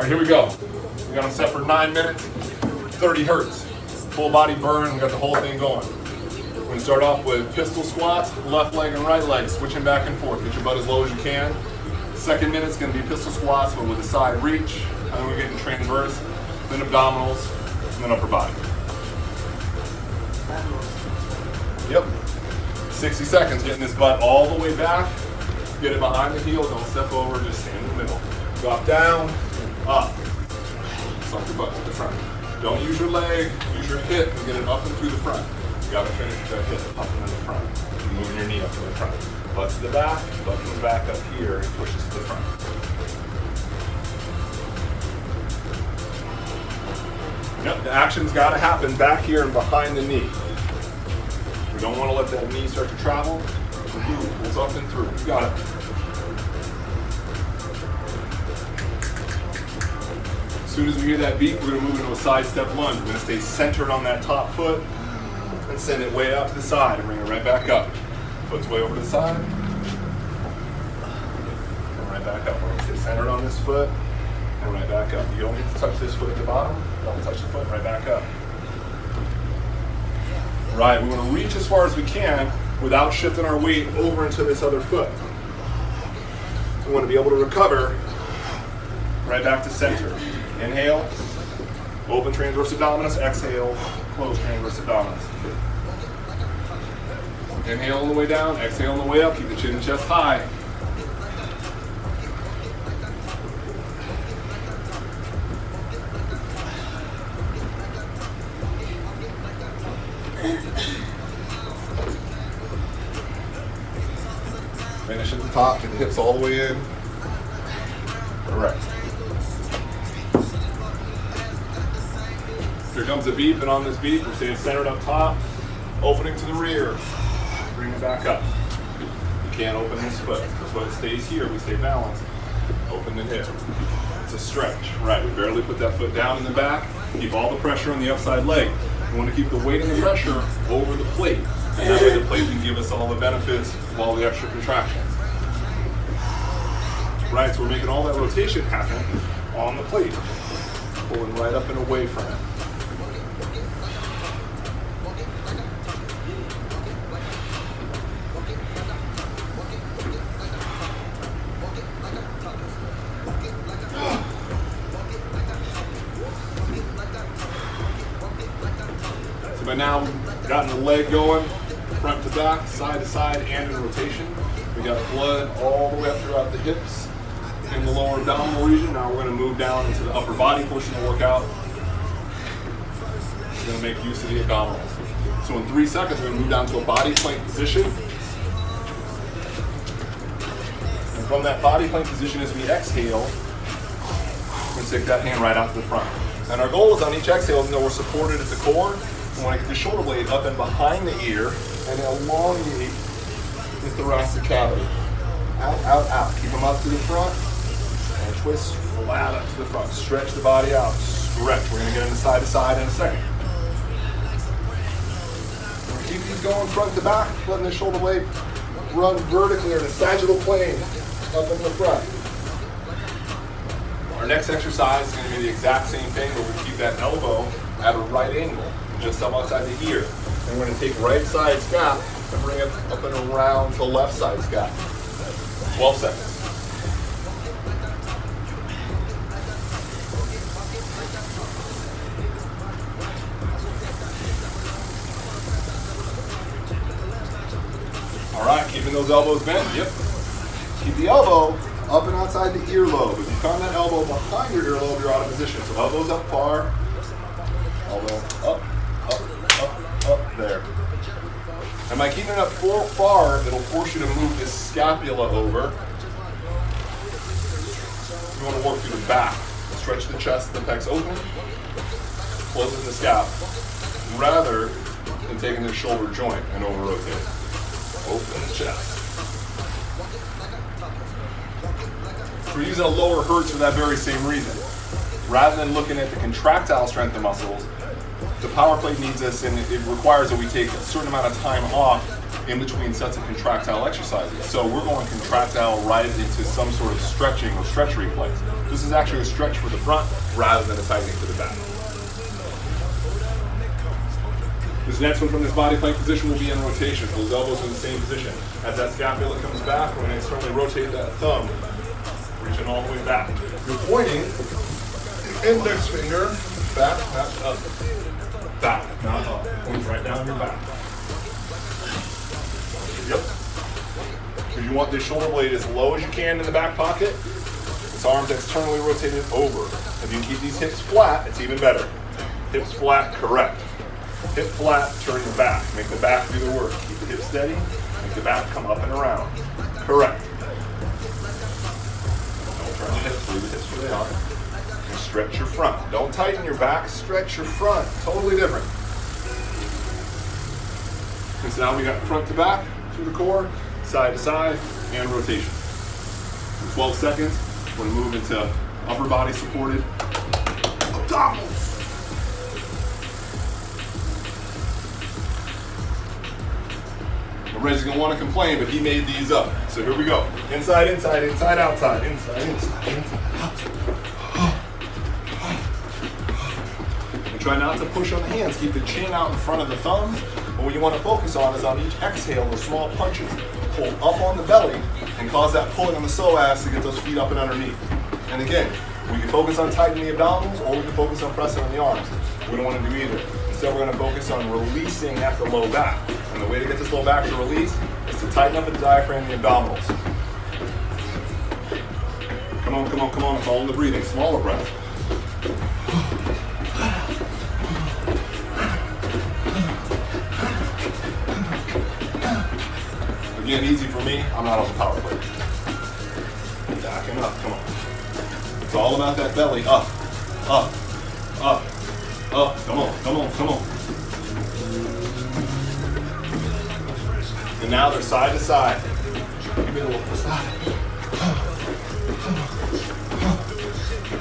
right, here we go. We got them set for 9 minutes, 30 hertz. Full body burn, we got the whole thing going. We're gonna start off with pistol squats, left leg and right leg, switching back and forth. Get your butt as low as you can. Second minute's gonna be pistol squats, but with a side reach. And then we're getting transverse, then abdominals, and then upper body. Yep. 60 seconds, getting this butt all the way back. Get it behind the heel, don't step over, just stand in the middle. Drop down, up. Suck your butt to the front. Don't use your leg, use your hip and get it up and through the front. You gotta finish that hip up and in the front. You're moving your knee up to the front. Butt to the back, butt comes back up here and pushes to the front. Yep, the action's gotta happen back here and behind the knee. We don't wanna let that knee start to travel. It's up and through, you got it. As soon as we hear that beat, we're going to move into a side step lunge. We're going to stay centered on that top foot and send it way out to the side and bring it right back up. Foot's way over to the side. And right back up. We're going to stay centered on this foot and right back up. You don't need to touch this foot at the bottom. Don't touch the foot, right back up. Right, we want to reach as far as we can without shifting our weight over into this other foot. We want to be able to recover right back to center. Inhale, open transverse abdominis, exhale, close transverse abdominis. Inhale on the way down, exhale on the way up, keep the chin and chest high. Finish at the top, get the hips all the way in. Correct. Here comes the beat, and on this beat, we're staying centered up top, opening to the rear. Bring it back up. You can't open this foot. The foot stays here, we stay balanced. Open the hip. It's a stretch. Right, we barely put that foot down in the back. Keep all the pressure on the outside leg. We want to keep the weight and the pressure over the plate. And that way the plate can give us all the benefits of all the extra contractions. Right, so we're making all that rotation happen on the plate. Pulling right up and away from it. So by now we've gotten the leg going, front to back, side to side, and in rotation. We got blood all the way up throughout the hips in the lower abdominal region. Now we're going to move down into the upper body portion of the workout. We're going to make use of the abdominals. So in 3 seconds, we're going to move down to a body plank position. And from that body plank position, as we exhale, we're going to stick that hand right out to the front. And our goal is on each exhale, even though we're supported at the core, we want to get the shoulder blade up and behind the ear and elongate the thoracic cavity. Out, out, out. Keep them up to the front. And twist flat up to the front. Stretch the body out. Stretch. We're going to get into side to side in a second. We're going to keep these going front to back, letting the shoulder blade run vertically or in a sagittal plane up in the front. Our next exercise is going to be the exact same thing, but we keep that elbow at a right angle, just up outside the ear. And we're going to take right side scat and bring it up and around to left side scat. 12 seconds. All right, keeping those elbows bent. Yep. Keep the elbow up and outside the earlobe. If you find that elbow behind your earlobe, you're out of position. So elbows up far, elbow up, up, up, up, there. And by keeping it up far, it'll force you to move this scapula over. You want to work through the back. Stretch the chest, the pecs open, closing the scap, rather than taking the shoulder joint and over-rotate. Open the chest. We're using a lower hertz for that very same reason. Rather than looking at the contractile strength of muscles, the power plate needs us, and it requires that we take a certain amount of time off in between sets of contractile exercises. So we're going contractile right into some sort of stretching or stretch reflex. This is actually a stretch for the front rather than a tightening for the back. This next one from this body plank position will be in rotation. Those elbows in the same position. As that scapula comes back, we're going to externally rotate that thumb, reaching all the way back. You're pointing the index finger back, not up. Back, not up. Point right down your back. Yep. So you want this shoulder blade as low as you can in the back pocket. This arm's externally rotated over. If you keep these hips flat, it's even better. Hips flat, correct. Hip flat, turn your back. Make the back do the work. Keep the hips steady. Make the back come up and around. Correct. Don't turn the hips, leave the hips where they are. And stretch your front. Don't tighten your back, stretch your front. Totally different. And so now we got front to back, through the core, side to side, and rotation. In 12 seconds, we're going to move into upper body supported abdominals. Reggie's gonna want to complain, but he made these up. So here we go. Inside, inside, inside, outside. Inside, inside, inside, outside. And try not to push on the hands. Keep the chin out in front of the thumbs. But what you want to focus on is on each exhale, those small punches. Pull up on the belly and cause that pulling on the psoas to get those feet up and underneath. And again, we can focus on tightening the abdominals or we can focus on pressing on the arms. We don't want to do either. Instead, we're going to focus on releasing at the low back. And the way to get this low back to release is to tighten up the diaphragm and the abdominals. Come on, come on, come on. It's all in the breathing. Smaller breath. Again, easy for me. I'm not on the power plate. Backing up. Come on. It's all about that belly. Up, up, up, up. Come on, come on, come on. And now they're side to side. Give me a little side.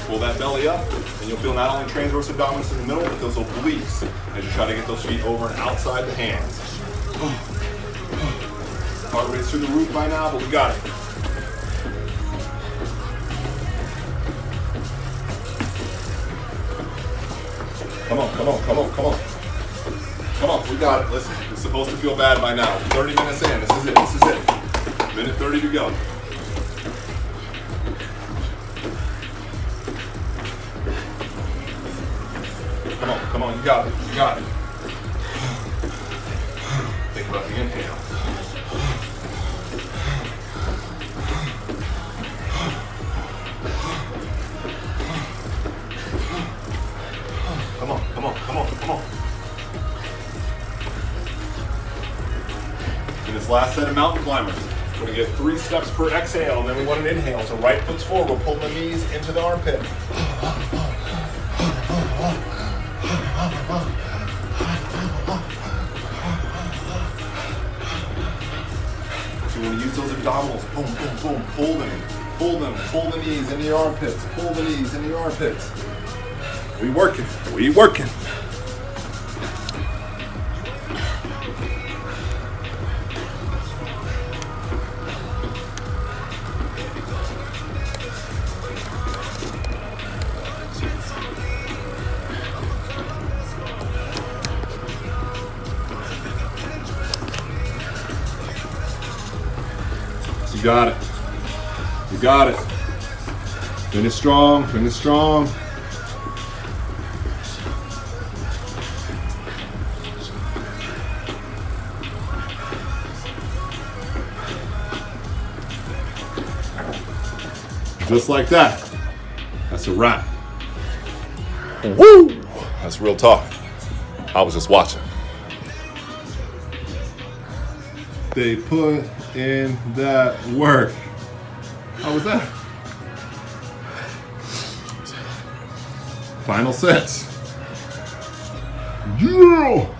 Pull that belly up, and you'll feel not only transverse abdominis in the middle, but those obliques as you try to get those feet over and outside the hands. Heart rate's through the roof by now, but we got it. Come on, come on, come on, come on. Come on, we got it. Listen, it's supposed to feel bad by now. 30 minutes in. This is it. This is it. Minute 30 to go. Come on, come on. You got it. You got it. Think about the inhale. Come on, come on, come on, come on. In this last set of mountain climbers, we're going to get 3 steps per exhale, and then we want an inhale. So right foot's forward, we're pulling the knees into the armpit. So you want to use those abdominals. Boom, boom, boom. Pull them. Pull them. Pull the knees into your armpits. Pull the knees into your armpits. We working. We working. You got it. You got it. Finish strong. Finish strong. Just like that. That's a wrap. Woo! That's real talk. I was just watching. They put in that work. How was that? Final sets. Yeah!